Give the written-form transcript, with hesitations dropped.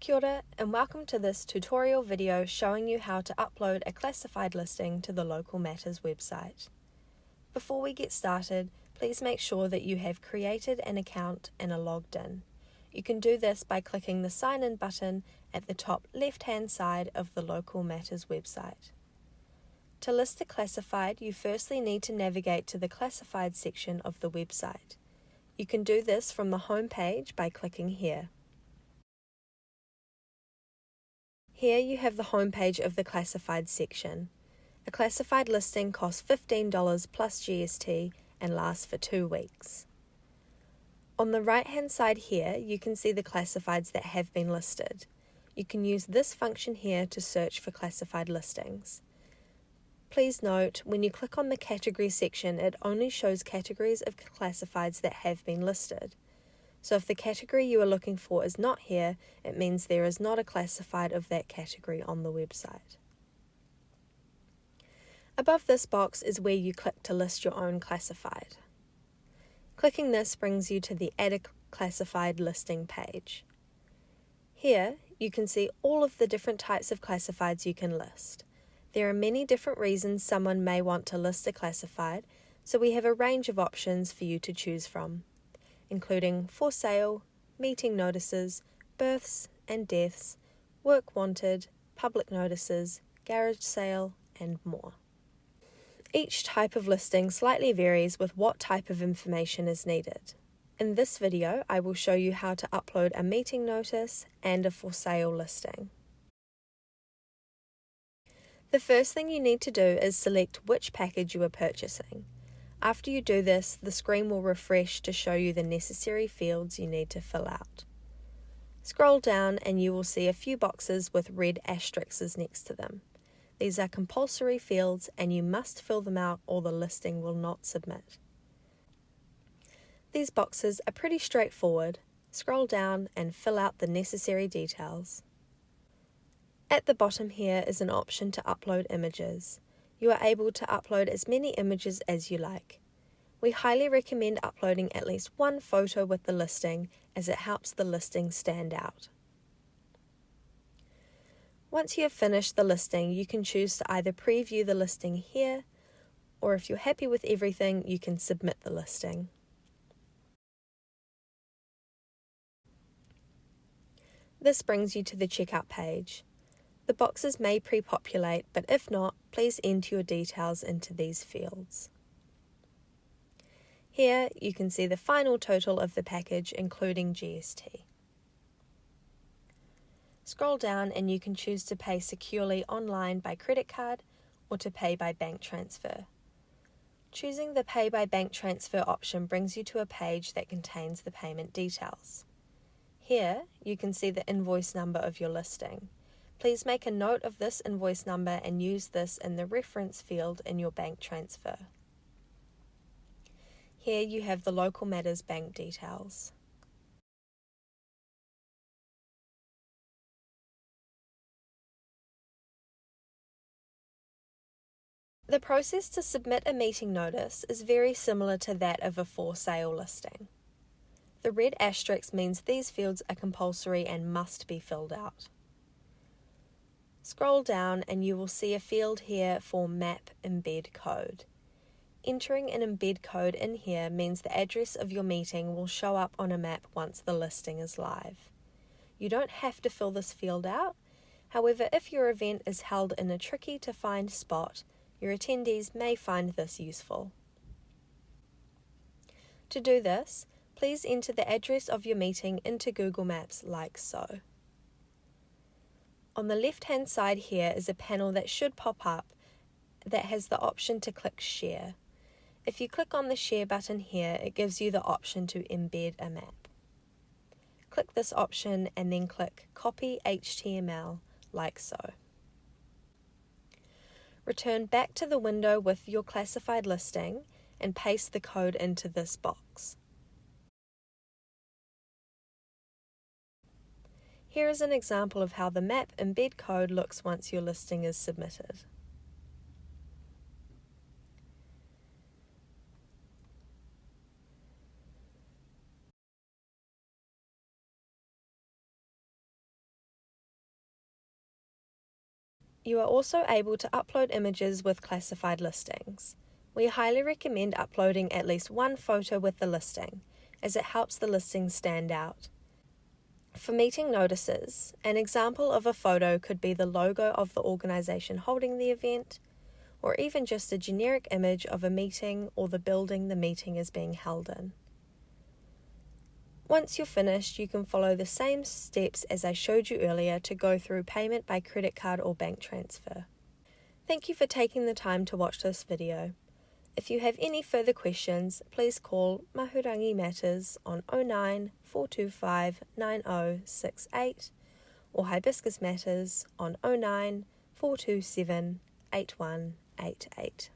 Kia ora and welcome to this tutorial video showing you how to upload a classified listing to the Local Matters website. Before we get started, please make sure that you have created an account and are logged in. You can do this by clicking the Sign In button at the top left-hand side of the Local Matters website. To list a classified, you firstly need to navigate to the Classified section of the website. You can do this from the home page by clicking here. Here you have the homepage of the classified section. A classified listing costs $15 plus GST and lasts for 2 weeks. On the right hand side here you can see the classifieds that have been listed. You can use this function here to search for classified listings. Please note, when you click on the category section it only shows categories of classifieds that have been listed. So if the category you are looking for is not here, it means there is not a classified of that category on the website. Above this box is where you click to list your own classified. Clicking this brings you to the Add a Classified Listing page. Here, you can see all of the different types of classifieds you can list. There are many different reasons someone may want to list a classified, so we have a range of options for you to choose from, including for sale, meeting notices, births and deaths, work wanted, public notices, garage sale, and more. Each type of listing slightly varies with what type of information is needed. In this video, I will show you how to upload a meeting notice and a for sale listing. The first thing you need to do is select which package you are purchasing. After you do this, the screen will refresh to show you the necessary fields you need to fill out. Scroll down and you will see a few boxes with red asterisks next to them. These are compulsory fields and you must fill them out or the listing will not submit. These boxes are pretty straightforward. Scroll down and fill out the necessary details. At the bottom here is an option to upload images. You are able to upload as many images as you like. We highly recommend uploading at least one photo with the listing as it helps the listing stand out. Once you have finished the listing, you can choose to either preview the listing here, or if you're happy with everything, you can submit the listing. This brings you to the checkout page. The boxes may pre-populate, but if not, please enter your details into these fields. Here you can see the final total of the package including GST. Scroll down and you can choose to pay securely online by credit card or to pay by bank transfer. Choosing the Pay by Bank Transfer option brings you to a page that contains the payment details. Here you can see the invoice number of your listing. Please make a note of this invoice number and use this in the reference field in your bank transfer. Here you have the Local Matters bank details. The process to submit a meeting notice is very similar to that of a for sale listing. The red asterisk means these fields are compulsory and must be filled out. Scroll down and you will see a field here for Map Embed Code. Entering an embed code in here means the address of your meeting will show up on a map once the listing is live. You don't have to fill this field out. However, if your event is held in a tricky to find spot, your attendees may find this useful. To do this, please enter the address of your meeting into Google Maps like so. On the left-hand side here is a panel that should pop up that has the option to click Share. If you click on the Share button here, it gives you the option to embed a map. Click this option and then click Copy HTML like so. Return back to the window with your classified listing and paste the code into this box. Here is an example of how the map embed code looks once your listing is submitted. You are also able to upload images with classified listings. We highly recommend uploading at least one photo with the listing, as it helps the listing stand out. For meeting notices, an example of a photo could be the logo of the organisation holding the event, or even just a generic image of a meeting or the building the meeting is being held in. Once you're finished, you can follow the same steps as I showed you earlier to go through payment by credit card or bank transfer. Thank you for taking the time to watch this video. If you have any further questions, please call Mahurangi Matters on 09 425 9068 or Hibiscus Matters on 09 427 8188.